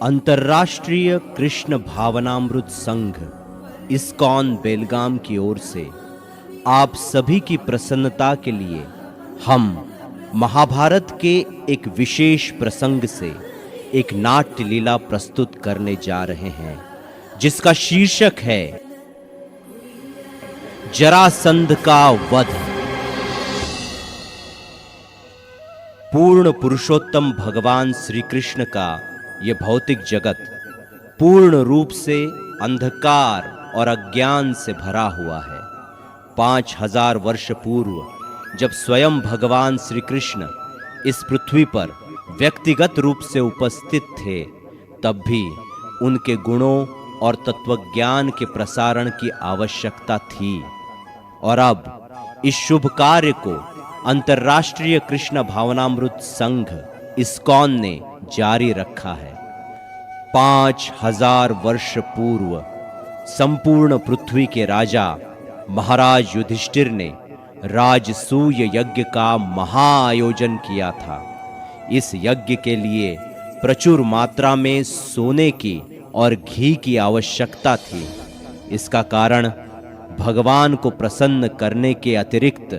अंतर्राष्ट्रीय कृष्ण भावनामृत संघ इस्कॉन बेलगाम की ओर से आप सभी की प्रसन्नता के लिए हम महाभारत के एक विशेष प्रसंग से एक नाट्य लीला प्रस्तुत करने जा रहे हैं, जिसका शीर्षक है जरासंध का वध। पूर्ण पुरुषोत्तम भगवान श्री कृष्ण का यह भौतिक जगत पूर्ण रूप से अंधकार और अज्ञान से भरा हुआ है। 5000 वर्ष पूर्व जब स्वयं भगवान श्री कृष्ण इस पृथ्वी पर व्यक्तिगत रूप से उपस्थित थे, तब भी उनके गुणों और तत्वज्ञान के प्रसारण की आवश्यकता थी। और अब इस शुभ कार्य को अंतर्राष्ट्रीय कृष्ण भावनामृत संघ इस्कॉन ने जारी रखा है। 5000 वर्ष पूर्व संपूर्ण पृथ्वी के राजा महाराज युधिष्ठिर ने राजसूय यज्ञ का महाआयोजन किया था। इस यज्ञ के लिए प्रचुर मात्रा में सोने की और घी की आवश्यकता थी। इसका कारण भगवान को प्रसन्न करने के अतिरिक्त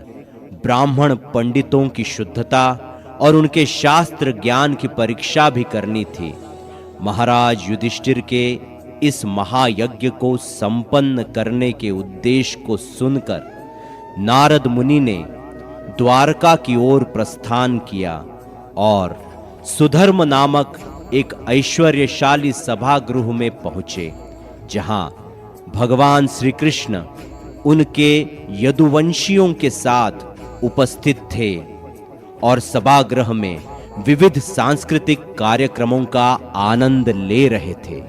ब्राह्मण पंडितों की शुद्धता और उनके शास्त्र ज्ञान की परीक्षा भी करनी थी। महाराज युधिष्ठिर के इस महायज्ञ को संपन्न करने के उद्देश्य को सुनकर नारद मुनि ने द्वारका की ओर प्रस्थान किया और सुधर्म नामक एक ऐश्वर्यशाली सभागृह में पहुंचे, जहां भगवान श्री कृष्ण उनके यदुवंशियों के साथ उपस्थित थे और सभागृह में विविध सांस्कृतिक कार्यक्रमों का आनंद ले रहे थे।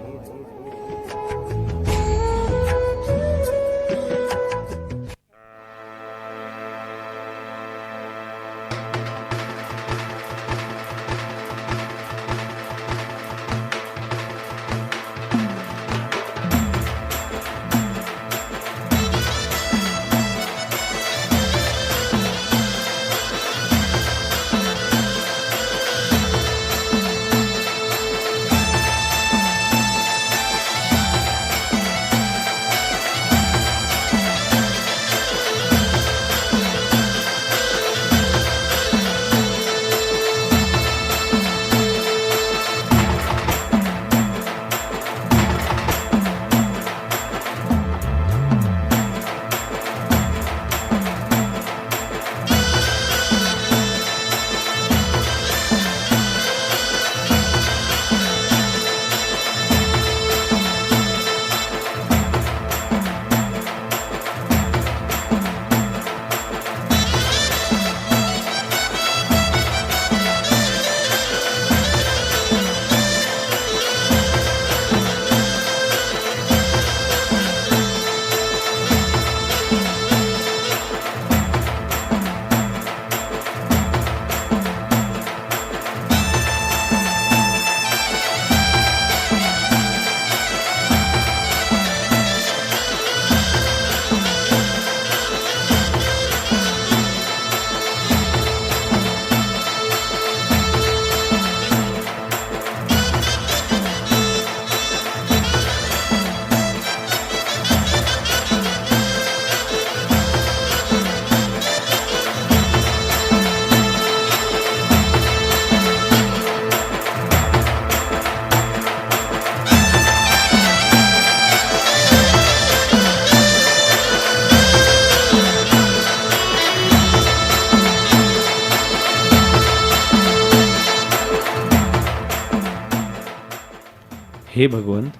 हे भगवंत,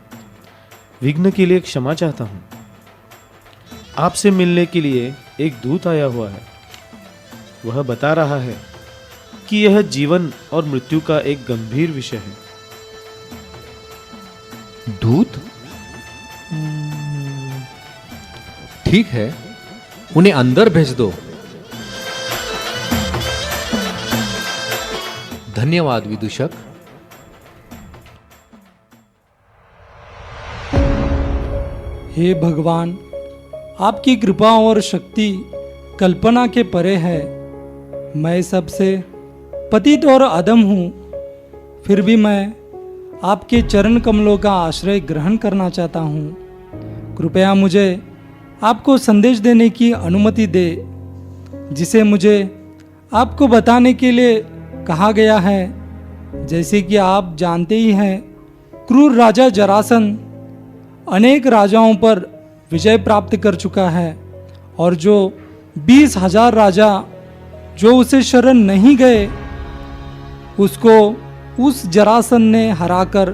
विघ्न के लिए क्षमा चाहता हूं। आपसे मिलने के लिए एक दूत आया हुआ है। वह बता रहा है कि यह जीवन और मृत्यु का एक गंभीर विषय है। दूत? ठीक है, उन्हें अंदर भेज दो। धन्यवाद विदूषक। हे भगवान, आपकी कृपा और शक्ति कल्पना के परे है। मैं सबसे पतित और अधम हूँ, फिर भी मैं आपके चरण कमलों का आश्रय ग्रहण करना चाहता हूँ। कृपया मुझे आपको संदेश देने की अनुमति दे, जिसे मुझे आपको बताने के लिए कहा गया है। जैसे कि आप जानते ही हैं, क्रूर राजा जरासंध अनेक राजाओं पर विजय प्राप्त कर चुका है, और जो 20,000 राजा जो उसे शरण नहीं गए, उसको उस जरासंध ने हराकर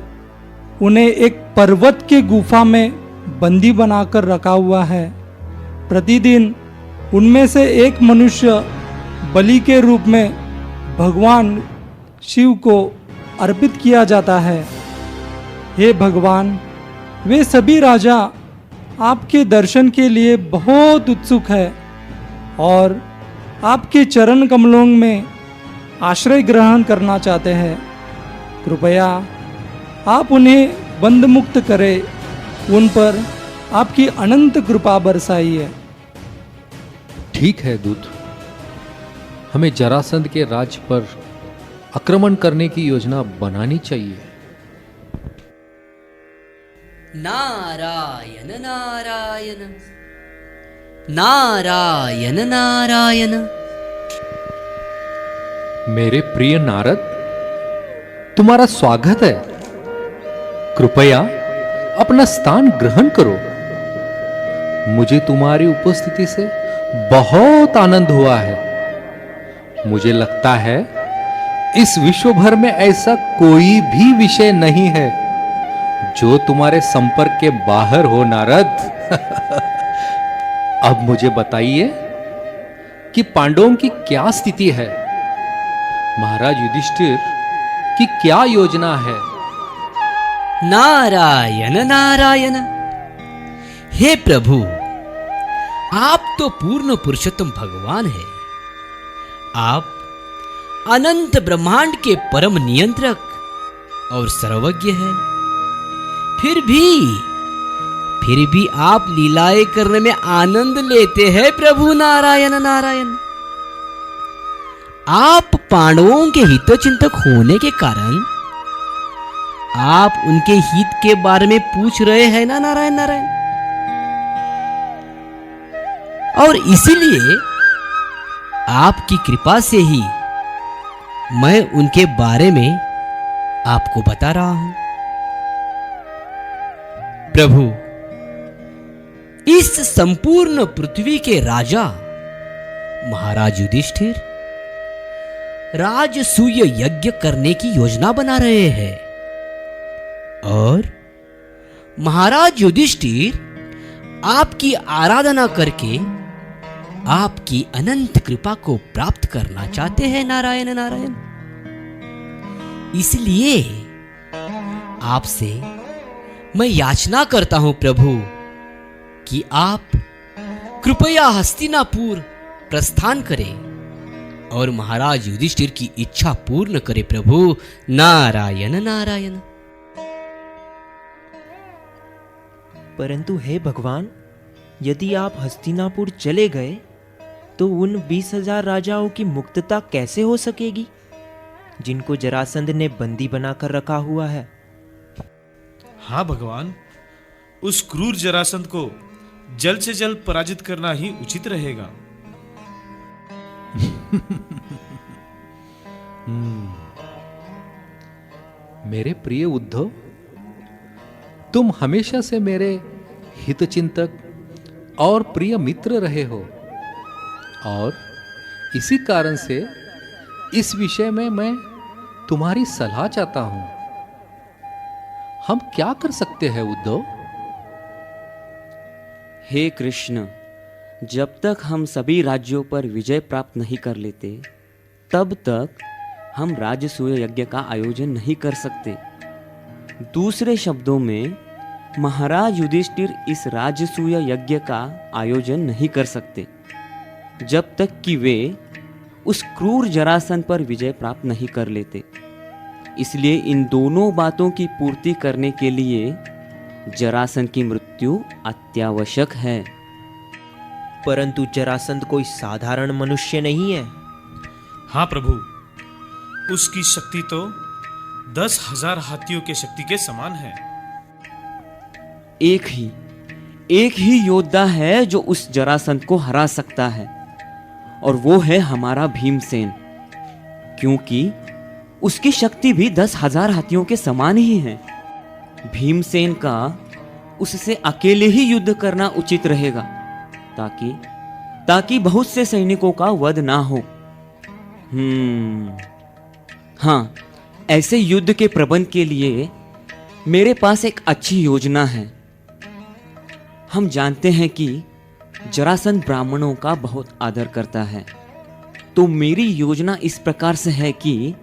उन्हें एक पर्वत के गुफा में बंदी बनाकर रखा हुआ है। प्रतिदिन उनमें से एक मनुष्य बलि के रूप में भगवान शिव को अर्पित किया जाता है। हे भगवान, वे सभी राजा आपके दर्शन के लिए बहुत उत्सुक है और आपके चरण कमलों में आश्रय ग्रहण करना चाहते हैं। कृपया आप उन्हें बंद मुक्त करें, उन पर आपकी अनंत कृपा बरसाइए। ठीक है दूत, हमें जरासंध के राज्य पर आक्रमण करने की योजना बनानी चाहिए। नारायण नारायण नारायण नारायण। मेरे प्रिय नारद, तुम्हारा स्वागत है। कृपया अपना स्थान ग्रहण करो। मुझे तुम्हारी उपस्थिति से बहुत आनंद हुआ है। मुझे लगता है इस विश्व भर में ऐसा कोई भी विषय नहीं है जो तुम्हारे संपर्क के बाहर हो नारद। अब मुझे बताइए कि पांडवों की क्या स्थिति है। महाराज युधिष्ठिर की क्या योजना है। नारायण नारायण। हे प्रभु, आप तो पूर्ण पुरुषोत्तम भगवान हैं। आप अनंत ब्रह्मांड के परम नियंत्रक और सर्वज्ञ हैं। फिर भी आप लीलाएं करने में आनंद लेते हैं प्रभु। नारायण नारायण। आप पांडवों के हितचिंतक होने के कारण आप उनके हित के बारे में पूछ रहे हैं ना। नारायण नारायण। और इसीलिए आपकी कृपा से ही मैं उनके बारे में आपको बता रहा हूं। प्रभु, इस संपूर्ण पृथ्वी के राजा महाराज युधिष्ठिर राजसूय यज्ञ करने की योजना बना रहे हैं, और महाराज युधिष्ठिर आपकी आराधना करके आपकी अनंत कृपा को प्राप्त करना चाहते हैं। नारायण नारायण। इसलिए आपसे मैं याचना करता हूं प्रभु कि आप कृपया हस्तिनापुर प्रस्थान करें और महाराज युधिष्ठिर की इच्छा पूर्ण करें प्रभु। नारायण नारायण। परंतु हे भगवान, यदि आप हस्तिनापुर चले गए तो उन 20,000 राजाओं की मुक्तता कैसे हो सकेगी जिनको जरासंध ने बंदी बनाकर रखा हुआ है। हाँ भगवान, उस क्रूर जरासंध को जल्द से जल्द पराजित करना ही उचित रहेगा। मेरे प्रिय उद्धव, तुम हमेशा से मेरे हितचिंतक और प्रिय मित्र रहे हो, और इसी कारण से इस विषय में मैं तुम्हारी सलाह चाहता हूं। हम क्या कर सकते हैं उद्धव? हे कृष्ण, जब तक हम सभी राज्यों पर विजय प्राप्त नहीं कर लेते, तब तक हम राजसूय यज्ञ का आयोजन नहीं कर सकते। दूसरे शब्दों में, महाराज युधिष्ठिर इस राजसूय यज्ञ का आयोजन नहीं कर सकते जब तक कि वे उस क्रूर जरासंध पर विजय प्राप्त नहीं कर लेते। इसलिए इन दोनों बातों की पूर्ति करने के लिए जरासंध की मृत्यु अत्यावश्यक है। परंतु जरासंध कोई साधारण मनुष्य नहीं है। हाँ प्रभु, उसकी शक्ति तो 10,000 हाथियों के शक्ति के समान है। एक ही योद्धा है जो उस जरासंध को हरा सकता है, और वो है हमारा भीमसेन, क्योंकि उसकी शक्ति भी 10,000 हाथियों के समान ही है। भीमसेन का उससे अकेले ही युद्ध करना उचित रहेगा, ताकि बहुत से सैनिकों का वध ना हो। हाँ, ऐसे युद्ध के प्रबंध के लिए मेरे पास एक अच्छी योजना है। हम जानते हैं कि जरासंध ब्राह्मणों का बहुत आदर करता है, तो मेरी योजना इस प्रकार से है कि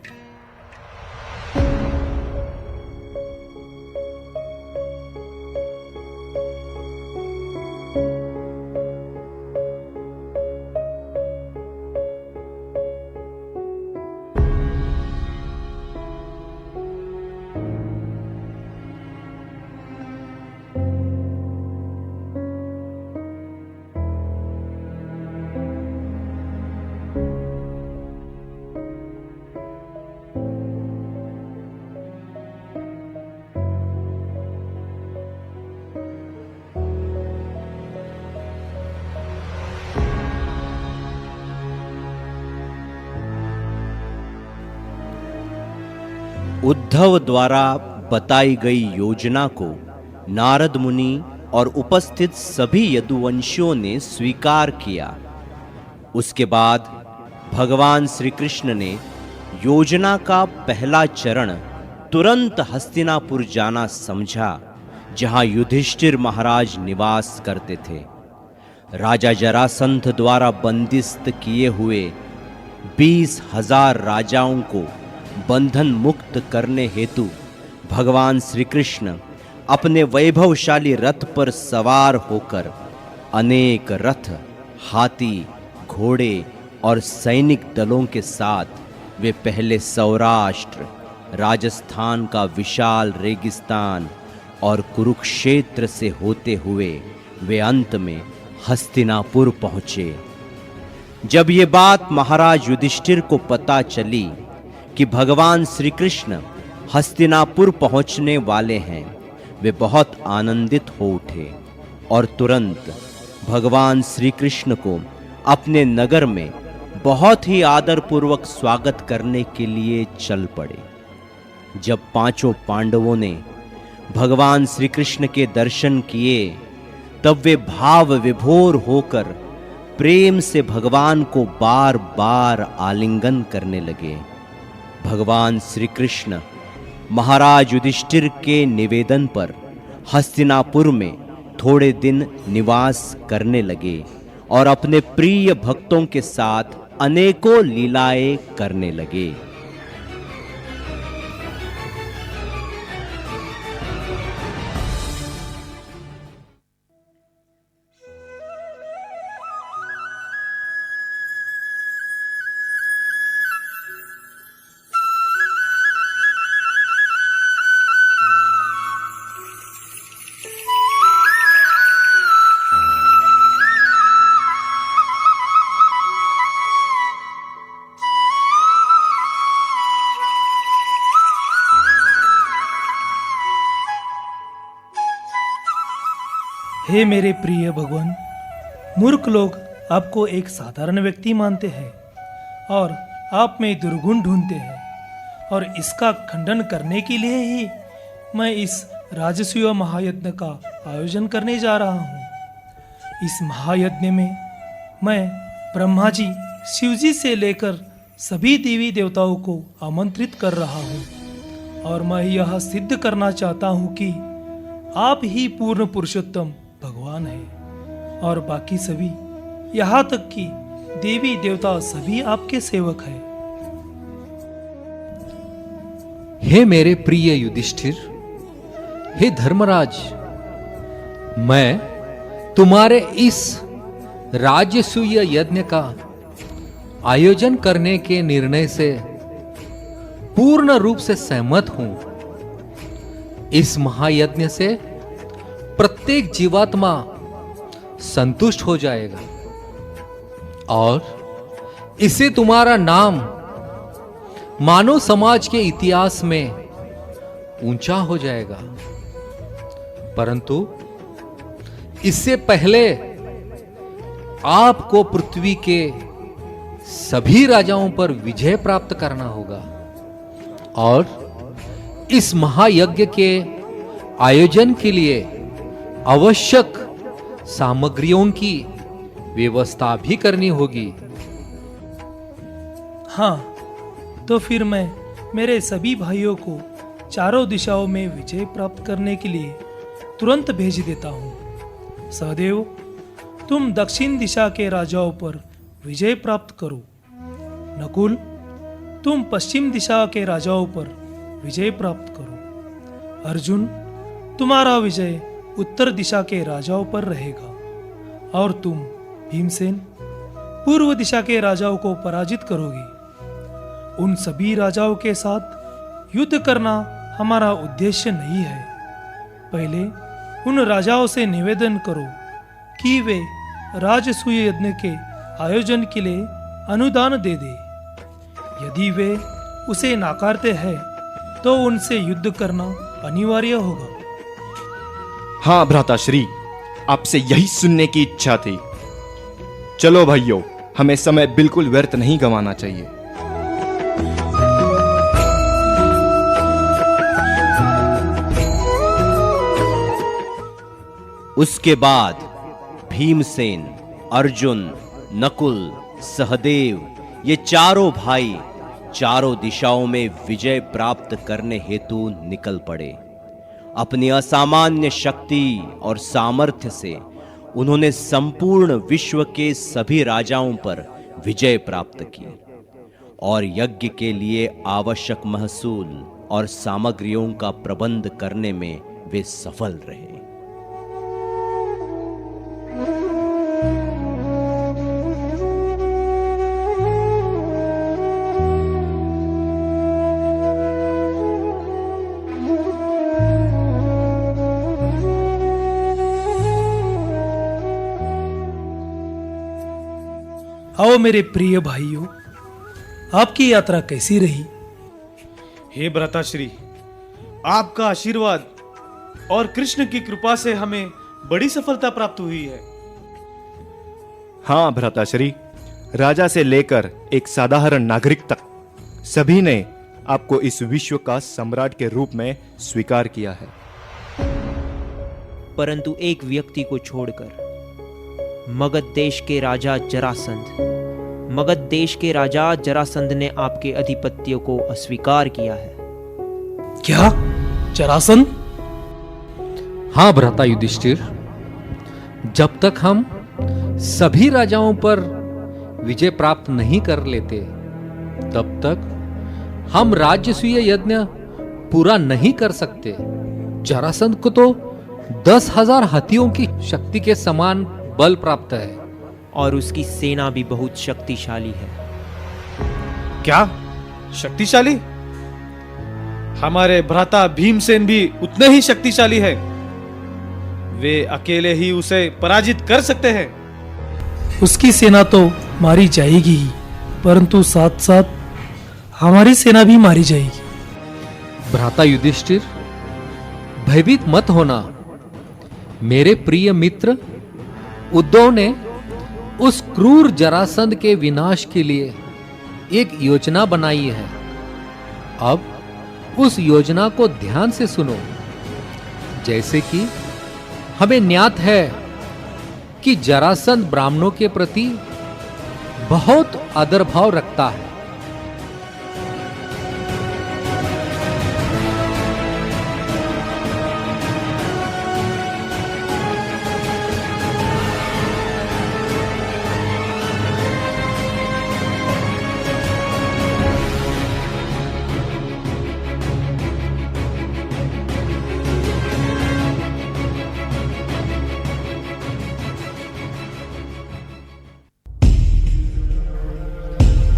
उद्धव द्वारा बताई गई योजना को नारद मुनि और उपस्थित सभी यदुवंशियों ने स्वीकार किया। उसके बाद भगवान श्री कृष्ण ने योजना का पहला चरण तुरंत हस्तिनापुर जाना समझा, जहां युधिष्ठिर महाराज निवास करते थे। राजा जरासंध द्वारा बंदिस्त किए हुए 20,000 राजाओं को बंधन मुक्त करने हेतु भगवान श्री कृष्ण अपने वैभवशाली रथ पर सवार होकर अनेक रथ, हाथी, घोड़े और सैनिक दलों के साथ वे पहले सौराष्ट्र, राजस्थान का विशाल रेगिस्तान और कुरुक्षेत्र से होते हुए वे अंत में हस्तिनापुर पहुंचे। जब ये बात महाराज युधिष्ठिर को पता चली कि भगवान श्री कृष्ण हस्तिनापुर पहुंचने वाले हैं, वे बहुत आनंदित हो उठे और तुरंत भगवान श्री कृष्ण को अपने नगर में बहुत ही आदरपूर्वक स्वागत करने के लिए चल पड़े। जब पांचों पांडवों ने भगवान श्री कृष्ण के दर्शन किए, तब वे भाव विभोर होकर प्रेम से भगवान को बार बार आलिंगन करने लगे। भगवान श्री कृष्ण महाराज युधिष्ठिर के निवेदन पर हस्तिनापुर में थोड़े दिन निवास करने लगे और अपने प्रिय भक्तों के साथ अनेकों लीलाएं करने लगे। हे मेरे प्रिय भगवान, मूर्ख लोग आपको एक साधारण व्यक्ति मानते हैं और आप में दुर्गुण ढूंढते हैं, और इसका खंडन करने के लिए ही मैं इस राजसूय महायज्ञ का आयोजन करने जा रहा हूँ। इस महायज्ञ में मैं ब्रह्मा जी, शिव जी से लेकर सभी देवी देवताओं को आमंत्रित कर रहा हूँ, और मैं यह सिद्ध करना चाहता हूँ कि आप ही पूर्ण पुरुषोत्तम भगवान है, और बाकी सभी, यहाँ तक कि देवी देवता सभी आपके सेवक हैं। हे मेरे प्रिय युधिष्ठिर, हे धर्मराज, मैं तुम्हारे इस राजसूय यज्ञ का आयोजन करने के निर्णय से पूर्ण रूप से सहमत हूं। इस महायज्ञ से प्रत्येक जीवात्मा संतुष्ट हो जाएगा और इससे तुम्हारा नाम मानव समाज के इतिहास में ऊंचा हो जाएगा। परंतु इससे पहले आपको पृथ्वी के सभी राजाओं पर विजय प्राप्त करना होगा और इस महायज्ञ के आयोजन के लिए आवश्यक सामग्रियों की व्यवस्था भी करनी होगी। हाँ, तो फिर मैं मेरे सभी भाइयों को चारों दिशाओं में विजय प्राप्त करने के लिए तुरंत भेज देता हूँ। सहदेव, तुम दक्षिण दिशा के राजाओं पर विजय प्राप्त करो। नकुल, तुम पश्चिम दिशा के राजाओं पर विजय प्राप्त करो। अर्जुन, तुम्हारा विजय उत्तर दिशा के राजाओं पर रहेगा और तुम भीमसेन पूर्व दिशा के राजाओं को पराजित करोगे। उन सभी राजाओं के साथ युद्ध करना हमारा उद्देश्य नहीं है। पहले उन राजाओं से निवेदन करो कि वे राजसूय यज्ञ के आयोजन के लिए अनुदान दे दे। यदि वे उसे नाकारते हैं तो उनसे युद्ध करना अनिवार्य होगा। हाँ भ्राताश्री, आपसे यही सुनने की इच्छा थी। चलो भाइयों, हमें समय बिल्कुल व्यर्थ नहीं गंवाना चाहिए। उसके बाद भीमसेन, अर्जुन, नकुल, सहदेव ये चारों भाई चारों दिशाओं में विजय प्राप्त करने हेतु निकल पड़े। अपनी असामान्य शक्ति और सामर्थ्य से उन्होंने संपूर्ण विश्व के सभी राजाओं पर विजय प्राप्त की और यज्ञ के लिए आवश्यक महसूल और सामग्रियों का प्रबंध करने में वे सफल रहे। आओ मेरे प्रिय भाइयों, आपकी यात्रा कैसी रही? हे भ्राताश्री, आपका आशीर्वाद और कृष्ण की कृपा से हमें बड़ी सफलता प्राप्त हुई है। हाँ भ्राताश्री, राजा से लेकर एक साधारण नागरिक तक सभी ने आपको इस विश्व का सम्राट के रूप में स्वीकार किया है। परंतु एक व्यक्ति को छोड़कर, मगध देश के राजा जरासंध ने आपके आधिपत्य को अस्वीकार किया है। क्या? जरासंध? हां भ्राता युधिष्ठिर, जब तक हम सभी राजाओं पर विजय प्राप्त नहीं कर लेते तब तक हम राजसूय यज्ञ पूरा नहीं कर सकते। जरासंध को तो 10,000 हाथियों की शक्ति के समान बल प्राप्त है और उसकी सेना भी बहुत शक्तिशाली है। क्या शक्तिशाली? हमारे भ्राता भीमसेन भी उतने ही शक्तिशाली है। वे अकेले ही उसे पराजित कर सकते हैं। उसकी सेना तो मारी जाएगी ही, परंतु साथ साथ हमारी सेना भी मारी जाएगी। भ्राता युधिष्ठिर, भयभीत मत होना। मेरे प्रिय मित्र उद्धव ने उस क्रूर जरासंध के विनाश के लिए एक योजना बनाई है। अब उस योजना को ध्यान से सुनो। जैसे कि हमें ज्ञात है कि जरासंध ब्राह्मणों के प्रति बहुत आदर भाव रखता है।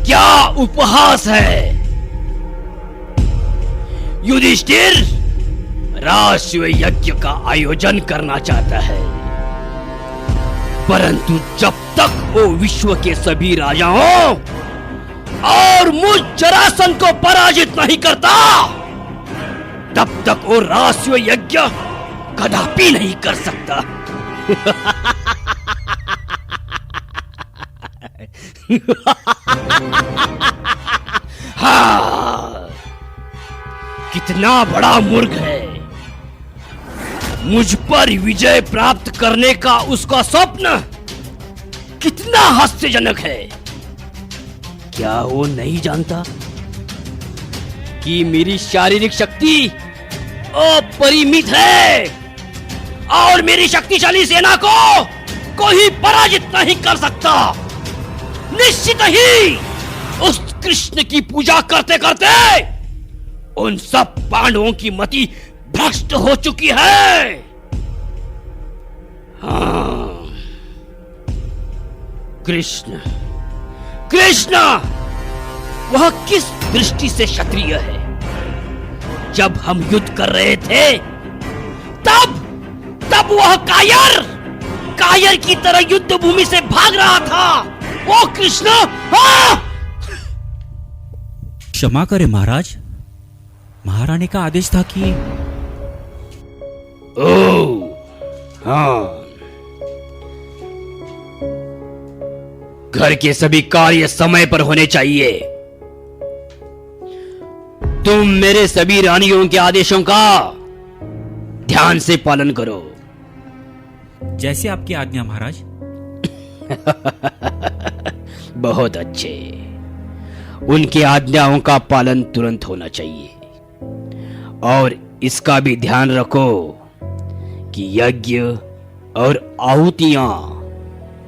क्या उपहास है? युधिष्ठिर राजसूय यज्ञ का आयोजन करना चाहता है, परंतु जब तक वो विश्व के सभी राजाओं और मुझ जरासंध को पराजित नहीं करता, तब तक वो राजसूय यज्ञ कदापि नहीं कर सकता। हाँ, कितना बड़ा मूर्ख है। मुझ पर विजय प्राप्त करने का उसका स्वप्न कितना हास्यजनक है। क्या वो नहीं जानता कि मेरी शारीरिक शक्ति अपरिमित है और मेरी शक्तिशाली सेना को कोई पराजित नहीं कर सकता। निश्चित ही उस कृष्ण की पूजा करते करते उन सब पांडवों की मति भ्रष्ट हो चुकी है। हाँ, कृष्ण कृष्ण वह किस दृष्टि से क्षत्रिय है? जब हम युद्ध कर रहे थे तब वह कायर की तरह युद्ध भूमि से भाग रहा था। वो कृष्ण, हाँ! क्षमा करें महाराज, महारानी का आदेश था कि हाँ, घर के सभी कार्य समय पर होने चाहिए। तुम मेरे सभी रानियों के आदेशों का ध्यान से पालन करो। जैसे आपकी आज्ञा महाराज। बहुत अच्छे। उनकी आज्ञाओं का पालन तुरंत होना चाहिए और इसका भी ध्यान रखो कि यज्ञ और आहुतियां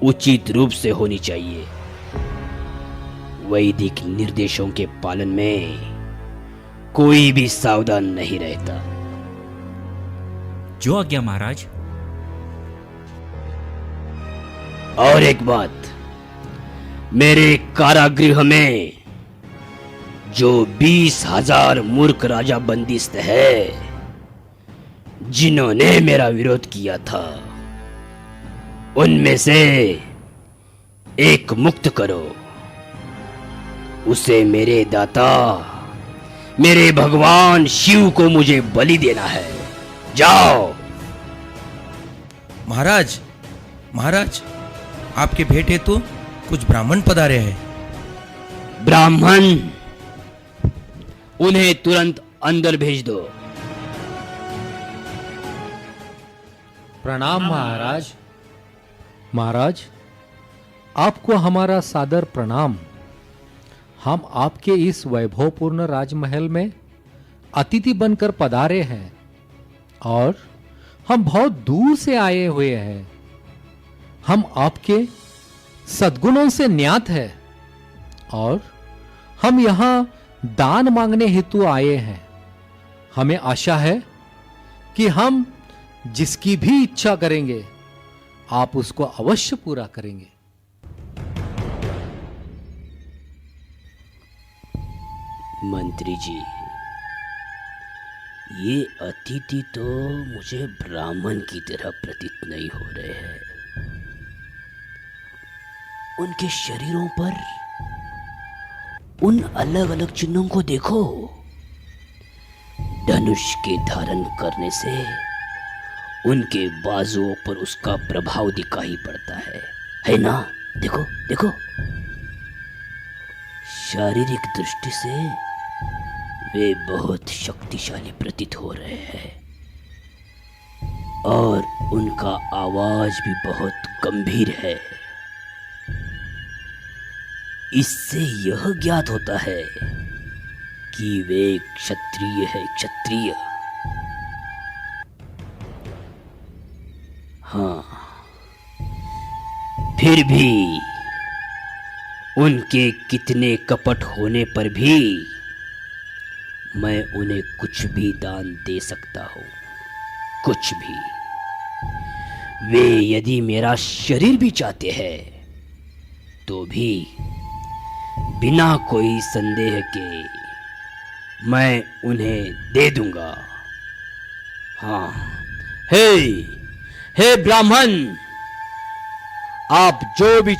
उचित रूप से होनी चाहिए। वैदिक निर्देशों के पालन में कोई भी सावधान नहीं रहता। जो आज्ञा महाराज। और एक बात, मेरे कारागृह में जो 20,000 मूर्ख राजा बंदिस्त है, जिन्होंने मेरा विरोध किया था, उनमें से एक मुक्त करो। उसे मेरे दाता, मेरे भगवान शिव को मुझे बलि देना है। जाओ। महाराज, महाराज, आपके भेंट हेतु कुछ ब्राह्मण पधारे हैं। ब्राह्मण? उन्हें तुरंत अंदर भेज दो। प्रणाम महाराज। महाराज, आपको हमारा सादर प्रणाम। हम आपके इस वैभवपूर्ण राजमहल में अतिथि बनकर पधारे हैं और हम बहुत दूर से आए हुए हैं। हम आपके सद्गुणों से ज्ञात हैं और हम यहां दान मांगने हेतु आए हैं। हमें आशा है कि हम जिसकी भी इच्छा करेंगे आप उसको अवश्य पूरा करेंगे। मंत्री जी, ये अतिथि तो मुझे ब्राह्मण की तरह प्रतीत नहीं हो रहे हैं। उनके शरीरों पर उन अलग अलग चिन्हों को देखो। धनुष के धारण करने से उनके बाजुओं पर उसका प्रभाव दिखाई पड़ता है ना? देखो देखो। शारीरिक दृष्टि से वे बहुत शक्तिशाली प्रतीत हो रहे हैं और उनका आवाज भी बहुत गंभीर है। इससे यह ज्ञात होता है कि वे क्षत्रिय है, क्षत्रिय। हाँ, फिर भी उनके कितने कपट होने पर भी मैं उन्हें कुछ भी दान दे सकता हूं, कुछ भी। वे यदि मेरा शरीर भी चाहते हैं तो भी बिना कोई संदेह के मैं उन्हें दे दूंगा। हाँ, हे ब्राह्मण, आप जो भी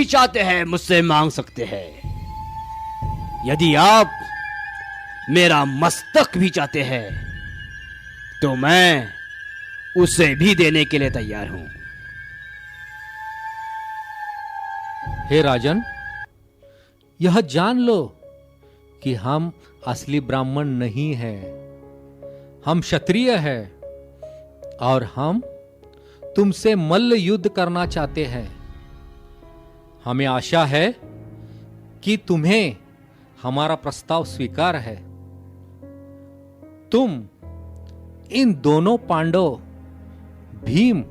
चाहते हैं मुझसे मांग सकते हैं। मेरा मस्तक भी चाहते हैं तो मैं उसे भी देने के लिए तैयार हूं। हे राजन, यह जान लो कि हम असली ब्राह्मण नहीं हैं, हम क्षत्रिय हैं और हम तुमसे मल्ल युद्ध करना चाहते हैं। हमें आशा है कि तुम्हें हमारा प्रस्ताव स्वीकार है। तुम इन दोनों पांडव भीम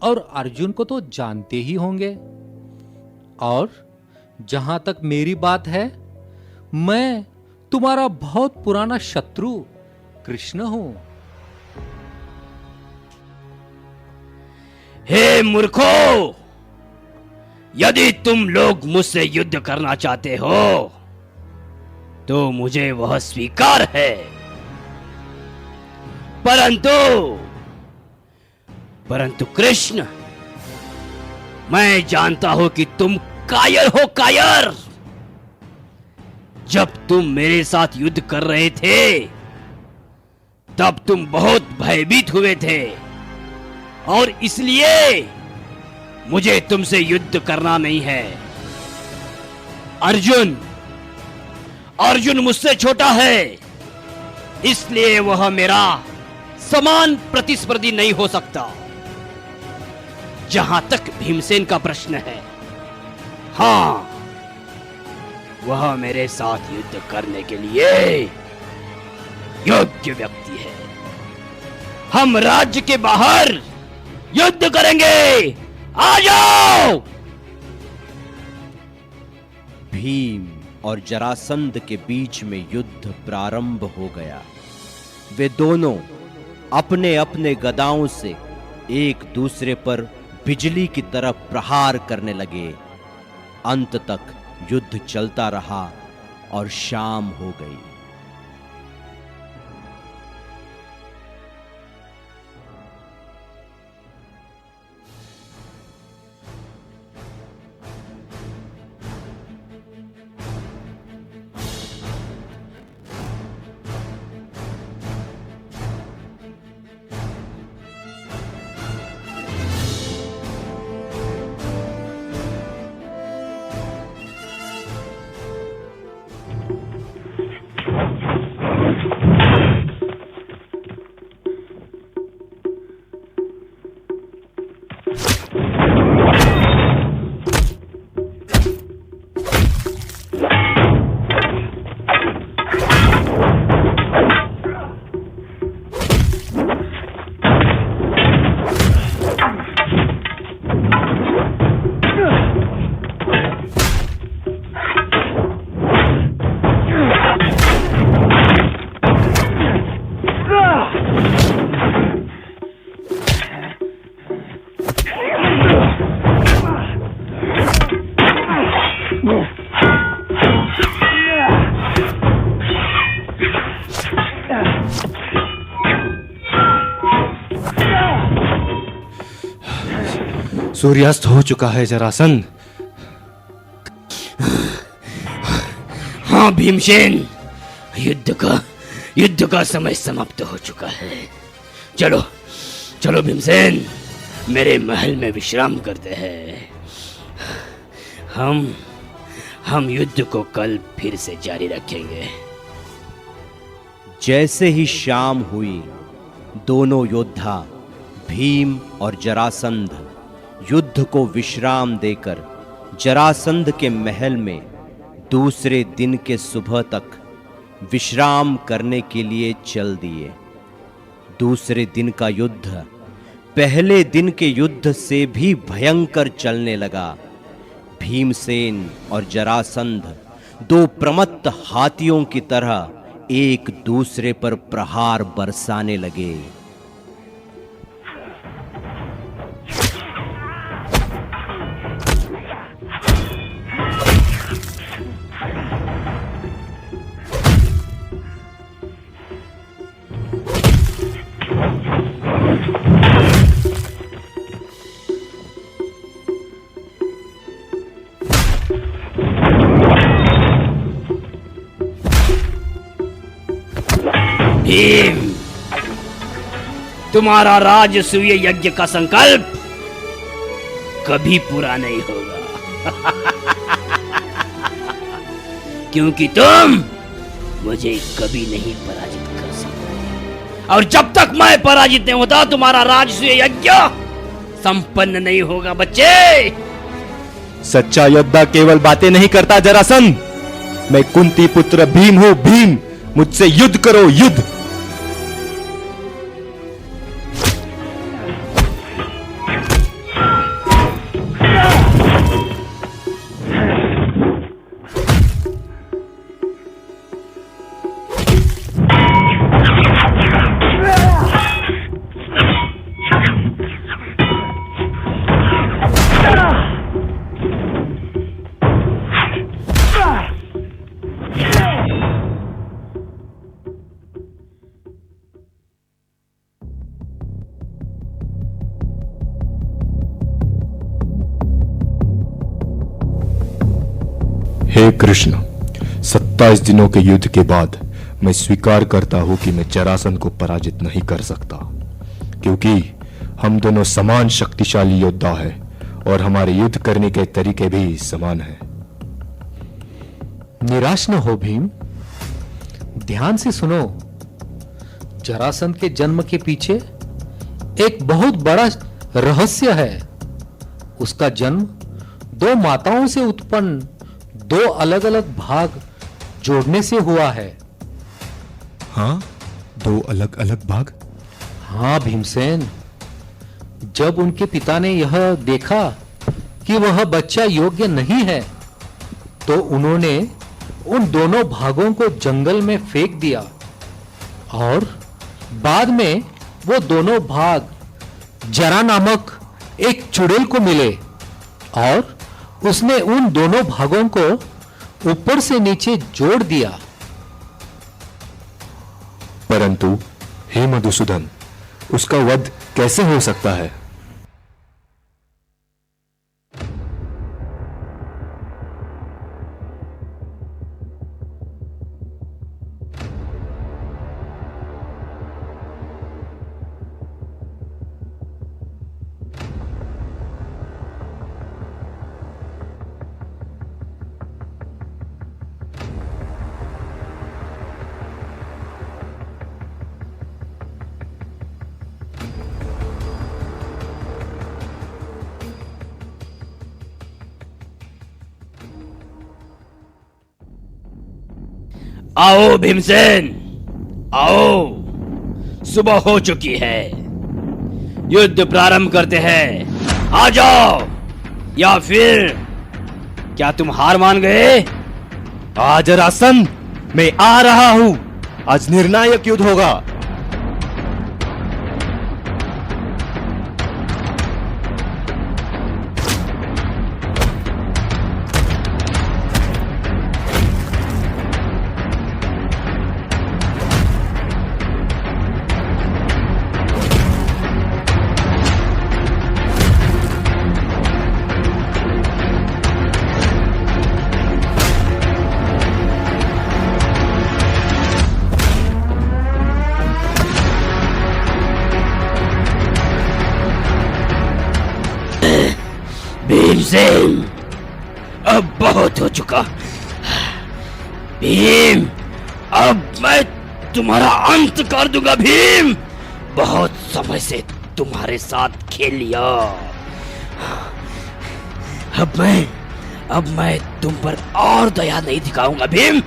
और अर्जुन को तो जानते ही होंगे, और जहां तक मेरी बात है, मैं तुम्हारा बहुत पुराना शत्रु कृष्ण हूं। हे मूर्खो, यदि तुम लोग मुझसे युद्ध करना चाहते हो तो मुझे वह स्वीकार है, परंतु कृष्ण, मैं जानता हूं कि तुम कायर हो, कायर। जब तुम मेरे साथ युद्ध कर रहे थे तब तुम बहुत भयभीत हुए थे और इसलिए मुझे तुमसे युद्ध करना नहीं है। अर्जुन मुझसे छोटा है, इसलिए वह मेरा समान प्रतिस्पर्धी नहीं हो सकता। जहां तक भीमसेन का प्रश्न है, हां, वह मेरे साथ युद्ध करने के लिए योग्य व्यक्ति है। हम राज्य के बाहर युद्ध करेंगे, आ जाओ। भीम और जरासंध के बीच में युद्ध प्रारंभ हो गया। वे दोनों अपने अपने गदाओं से एक दूसरे पर बिजली की तरह प्रहार करने लगे। अंत तक युद्ध चलता रहा और शाम हो गई। सूर्यास्त हो चुका है जरासंध। हाँ भीमसेन, युद्ध का समय समाप्त हो चुका है। चलो चलो भीमसेन, मेरे महल में विश्राम करते हैं। हम युद्ध को कल फिर से जारी रखेंगे। जैसे ही शाम हुई, दोनों योद्धा भीम और जरासंध युद्ध को विश्राम देकर जरासंध के महल में दूसरे दिन के सुबह तक विश्राम करने के लिए चल दिए। दूसरे दिन का युद्ध पहले दिन के युद्ध से भी भयंकर चलने लगा। भीमसेन और जरासंध दो प्रमत्त हाथियों की तरह एक दूसरे पर प्रहार बरसाने लगे। तुम्हारा राजसूय यज्ञ का संकल्प कभी पूरा नहीं होगा। क्योंकि तुम मुझे कभी नहीं पराजित कर सकते, और जब तक मैं पराजित नहीं होता तुम्हारा राजसूय यज्ञ संपन्न नहीं होगा। बच्चे, सच्चा योद्धा केवल बातें नहीं करता जरासंध। मैं कुंती पुत्र भीम हूं, भीम। मुझसे युद्ध करो, युद्ध। हे कृष्ण, 27 दिनों के युद्ध के बाद मैं स्वीकार करता हूं कि मैं जरासंध को पराजित नहीं कर सकता, क्योंकि हम दोनों समान शक्तिशाली योद्धा हैं और हमारे युद्ध करने के तरीके भी समान हैं। निराश न हो भीम, ध्यान से सुनो। जरासंध के जन्म के पीछे एक बहुत बड़ा रहस्य है। उसका जन्म दो माताओं से उत्पन्न दो अलग अलग भाग जोड़ने से हुआ है। हाँ, दो अलग अलग भाग? हाँ भीमसेन, जब उनके पिता ने यह देखा कि वह बच्चा योग्य नहीं है, तो उन्होंने उन दोनों भागों को जंगल में फेंक दिया और बाद में वो दोनों भाग जरा नामक एक चुड़ैल को मिले और उसने उन दोनों भागों को ऊपर से नीचे जोड़ दिया। परंतु हे मधुसूदन, उसका वध कैसे हो सकता है? आओ भीमसेन, आओ, सुबह हो चुकी है, युद्ध प्रारंभ करते हैं। आ जाओ, या फिर क्या तुम हार मान गए? आज जरासंध, मैं आ रहा हूं। आज निर्णायक युद्ध होगा। भीमसेन, अब बहुत हो चुका। भीम, अब मैं तुम्हारा अंत कर दूंगा। भीम, बहुत समय से तुम्हारे साथ खेल लिया। अब मैं तुम पर और दया नहीं दिखाऊंगा। भीम।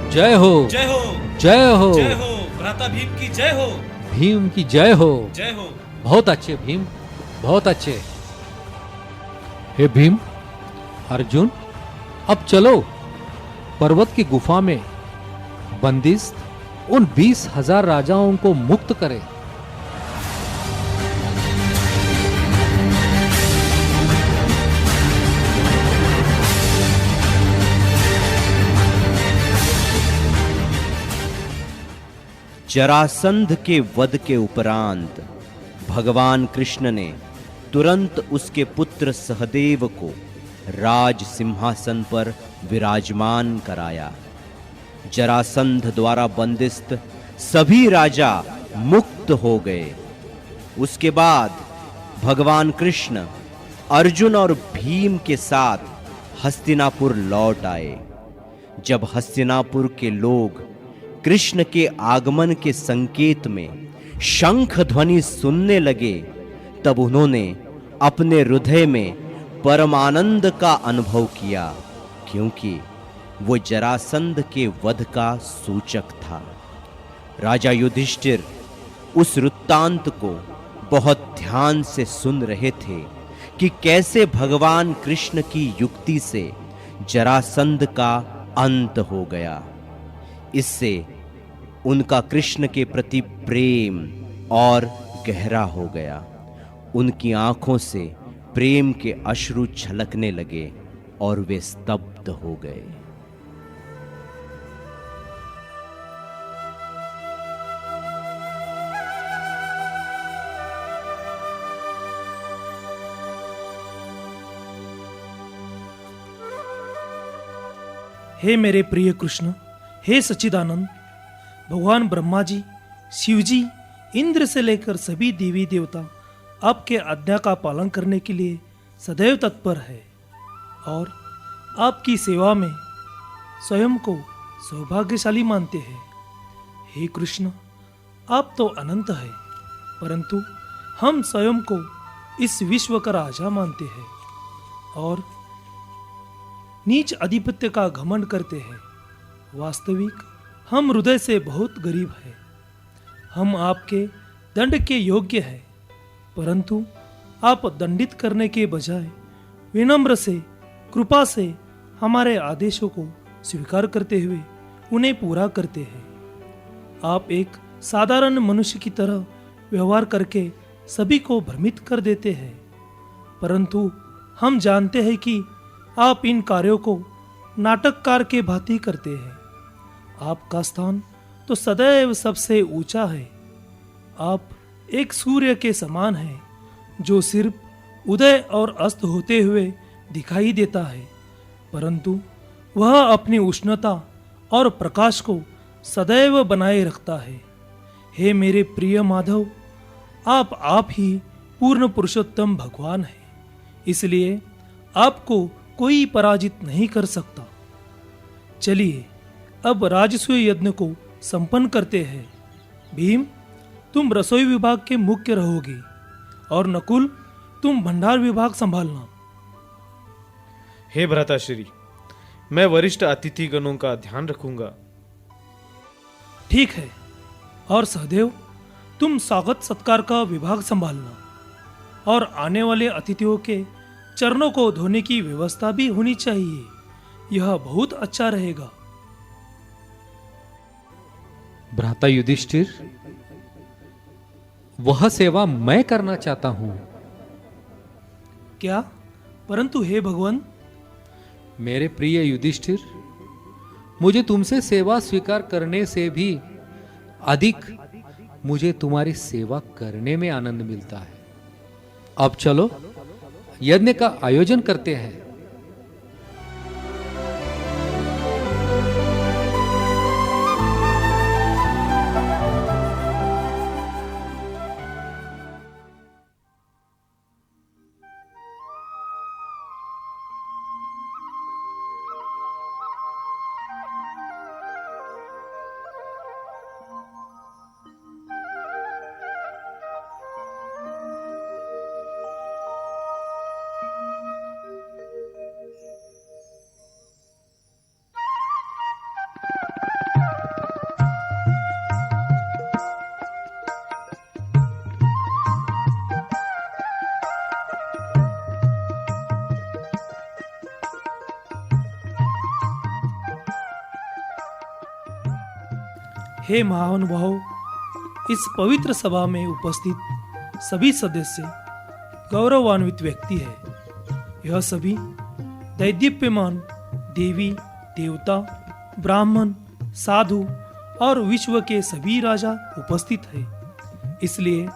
जय हो, जय हो, जय हो, जय हो, भ्राता भीम की जय हो, भीम की जय हो। जय हो। बहुत अच्छे भीम, बहुत अच्छे। हे भीम, अर्जुन, अब चलो पर्वत की गुफा में बंदिस्त उन 20,000 राजाओं को मुक्त करें। जरासंध के वध के उपरांत भगवान कृष्ण ने तुरंत उसके पुत्र सहदेव को राज सिंहासन पर विराजमान कराया। जरासंध द्वारा बंदिस्त सभी राजा मुक्त हो गए। उसके बाद भगवान कृष्ण अर्जुन और भीम के साथ हस्तिनापुर लौट आए। जब हस्तिनापुर के लोग कृष्ण के आगमन के संकेत में शंख ध्वनि सुनने लगे, तब उन्होंने अपने हृदय में परमानंद का अनुभव किया, क्योंकि वो जरासंध के वध का सूचक था। राजा युधिष्ठिर उस वृत्तांत को बहुत ध्यान से सुन रहे थे कि कैसे भगवान कृष्ण की युक्ति से जरासंध का अंत हो गया। इससे उनका कृष्ण के प्रति प्रेम और गहरा हो गया। उनकी आंखों से प्रेम के अश्रु छलकने लगे और वे स्तब्ध हो गए। हे मेरे प्रिय कृष्ण, हे सच्चिदानंद, भगवान ब्रह्मा जी, शिव जी, इंद्र से लेकर सभी देवी देवता आपके आज्ञा का पालन करने के लिए सदैव तत्पर है और आपकी सेवा में स्वयं को सौभाग्यशाली मानते हैं। हे कृष्ण, आप तो अनंत है, परंतु हम स्वयं को इस विश्व का राजा मानते हैं और नीच आधिपत्य का घमंड करते हैं। वास्तविक हम हृदय से बहुत गरीब हैं। हम आपके दंड के योग्य हैं, परंतु आप दंडित करने के बजाय विनम्र से, कृपा से हमारे आदेशों को स्वीकार करते हुए उन्हें पूरा करते हैं। आप एक साधारण मनुष्य की तरह व्यवहार करके सभी को भ्रमित कर देते हैं, परंतु हम जानते हैं कि आप इन कार्यों को नाटककार के भांति करते हैं। आपका स्थान तो सदैव सबसे ऊंचा है। आप एक सूर्य के समान हैं, जो सिर्फ उदय और अस्त होते हुए दिखाई देता है, परंतु वह अपनी उष्णता और प्रकाश को सदैव बनाए रखता है। हे मेरे प्रिय माधव, आप ही पूर्ण पुरुषोत्तम भगवान हैं, इसलिए आपको कोई पराजित नहीं कर सकता। चलिए अब राजसूय यज्ञ को संपन्न करते हैं। भीम, तुम रसोई विभाग के मुख्य रहोगे और नकुल, तुम भंडार विभाग संभालना। हे भ्राताश्री, मैं वरिष्ठ अतिथि गणों का ध्यान रखूंगा। ठीक है। और सहदेव, तुम स्वागत सत्कार का विभाग संभालना और आने वाले अतिथियों के चरणों को धोने की व्यवस्था भी होनी चाहिए। यह बहुत अच्छा रहेगा। भ्राता युधिष्ठिर, वह सेवा मैं करना चाहता हूं। क्या? परंतु हे भगवान। मेरे प्रिय युधिष्ठिर, मुझे तुमसे सेवा स्वीकार करने से भी अधिक मुझे तुम्हारी सेवा करने में आनंद मिलता है। अब चलो यज्ञ का आयोजन करते हैं। हे महानुभाव, इस पवित्र सभा में उपस्थित सभी सदस्य गौरवान्वित व्यक्ति है। यह सभी दैदीप्यमान देवी देवता, ब्राह्मण, साधु और विश्व के सभी राजा उपस्थित है। इसलिए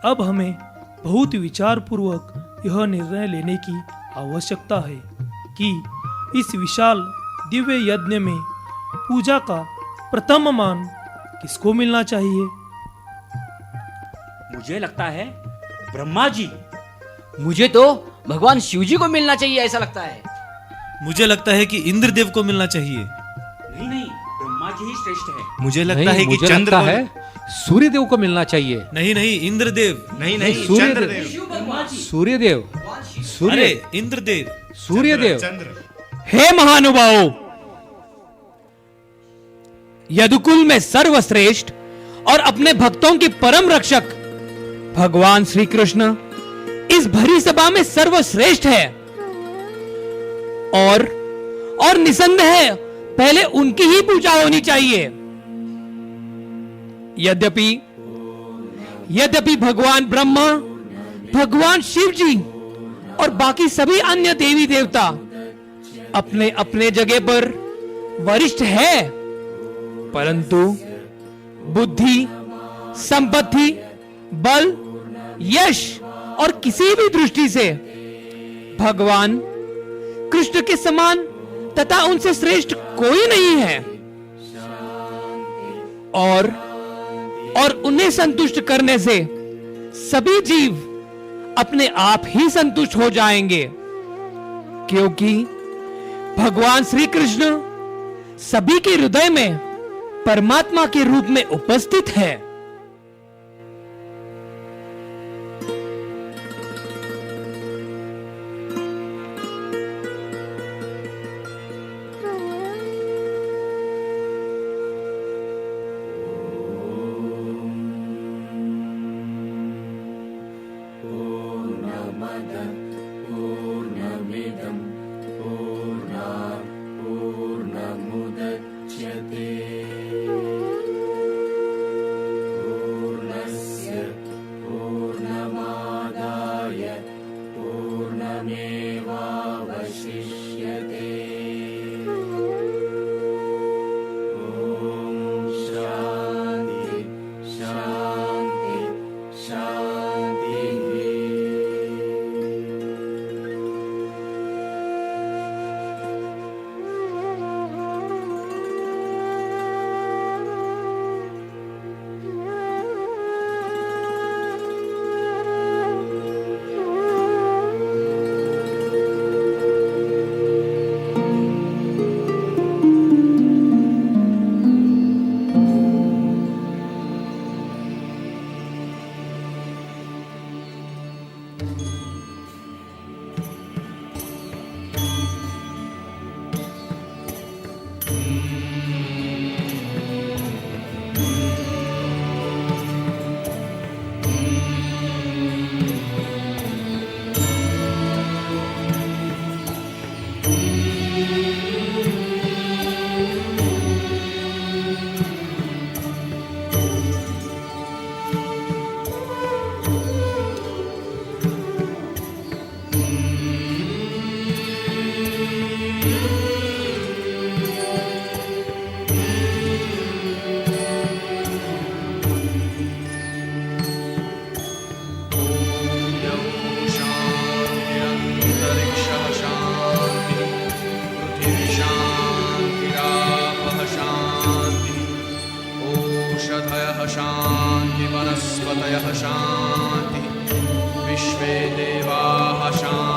अब हमें बहुत विचार पूर्वक यह निर्णय लेने की आवश्यकता है कि इस विशाल दिव्य यज्ञ में पूजा का प्रथम मान किसको मिलना चाहिए? मुझे लगता है ब्रह्मा जी। मुझे तो भगवान शिव जी को मिलना चाहिए ऐसा लगता है। मुझे लगता है कि इंद्रदेव को मिलना चाहिए। नहीं नहीं, ब्रह्मा जी ही श्रेष्ठ है। मुझे लगता नहीं, है कि मुझे चंद्र लगता को- है सूर्यदेव को मिलना चाहिए। नहीं नहीं, इंद्रदेव। नहीं नहीं, सूर्यदेव, सूर्यदेव, अरे सूर्य, इंद्रदेव, सूर्यदेव। हे महानुभावों, यदुकुल में सर्वश्रेष्ठ और अपने भक्तों के परम रक्षक भगवान श्री कृष्ण इस भरी सभा में सर्वश्रेष्ठ है और निसंदेह पहले उनकी ही पूजा होनी चाहिए। यद्यपि भगवान ब्रह्मा, भगवान शिव जी और बाकी सभी अन्य देवी देवता अपने अपने जगह पर वरिष्ठ है, परंतु बुद्धि, संपत्ति, बल, यश और किसी भी दृष्टि से भगवान कृष्ण के समान तथा उनसे श्रेष्ठ कोई नहीं है। और उन्हें संतुष्ट करने से सभी जीव अपने आप ही संतुष्ट हो जाएंगे, क्योंकि भगवान श्री कृष्ण सभी के हृदय में परमात्मा के रूप में उपस्थित है। शान्ति वनस्पतयः शान्ति विश्वे देवाः शान्ति।